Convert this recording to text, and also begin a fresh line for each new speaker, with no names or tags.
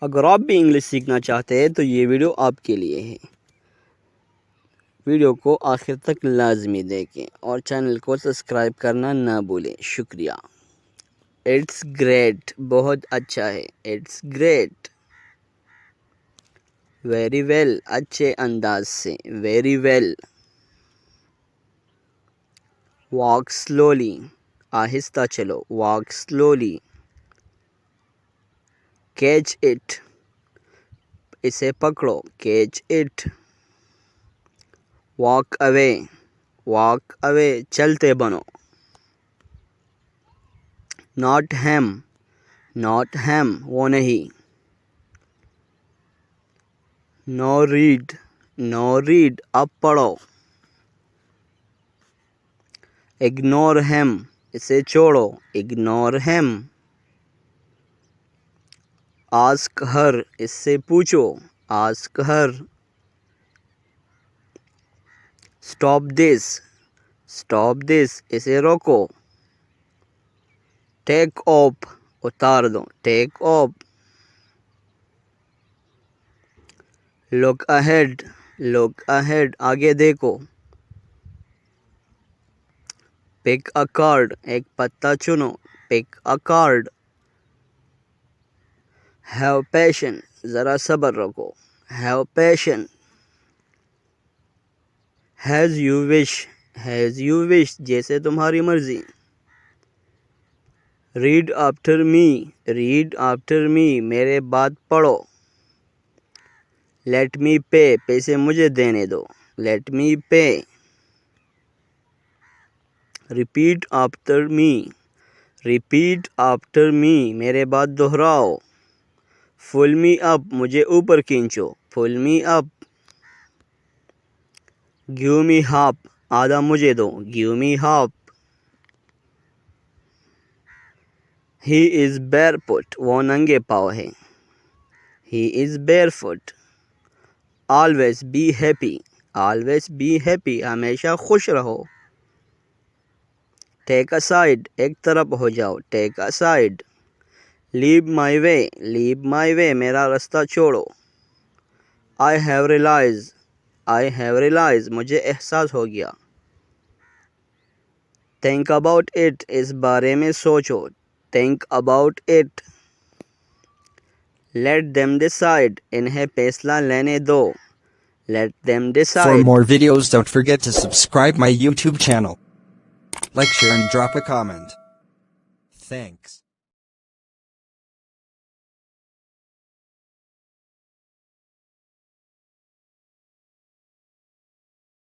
अगर आप भी इंग्लिश सीखना चाहते हैं तो ये वीडियो आपके लिए है। वीडियो को आखिर तक लाजमी देखें और चैनल को सब्सक्राइब करना ना भूलें। शुक्रिया। इट्स ग्रेट, बहुत अच्छा है। It's great. वेरी वेल, अच्छे अंदाज से। Very well. वॉक स्लोली, आहिस्ता चलो। Walk slowly. कैच इट, इसे पकड़ो। Catch it. Walk away, walk away, चलते बनो। नॉट हैम, नॉट हैम, वो नहीं। नो रीड, नो रीड, अब पढ़ो। इग्नोर हैम, इसे छोड़ो। इग्नोर हैम। आस्क हर, इससे पूछो। Ask her. Stop this, stop this, इसे रोको। टेक ऑफ, उतार दो। Take off. Look ahead, look ahead, आगे देखो। पिक अ कार्ड, एक पत्ता चुनो। Pick a card. Have patience, ज़रा सब्र रखो। Have patience. As you wish, as you wish, जैसे तुम्हारी मर्जी। Read after me, read after me, मेरे बाद पढ़ो। लेट मी पे, पैसे मुझे देने दो। लेट मी पे। Repeat after me, repeat after me, मेरे बाद दोहराओ। फुल मी अप, मुझे ऊपर खींचो। Full me up. Give me half, आधा मुझे दो। Give me half. He is barefoot, वो नंगे पाँव है। He is barefoot। Always be happy, always be happy, हमेशा खुश रहो। टेक अ साइड, एक तरफ हो जाओ। Take a side. Leave my way, leave my way, मेरा रास्ता छोड़ो। I have realise, I have realise, मुझे एहसास हो गया। थिंक अबाउट इट, इस बारे में सोचो। Think about it. Let them decide, इन्हें फैसला लेने दो। Let them
For
decide.
more videos, don't forget to subscribe my YouTube channel. Like, share, and drop a comment. Thanks.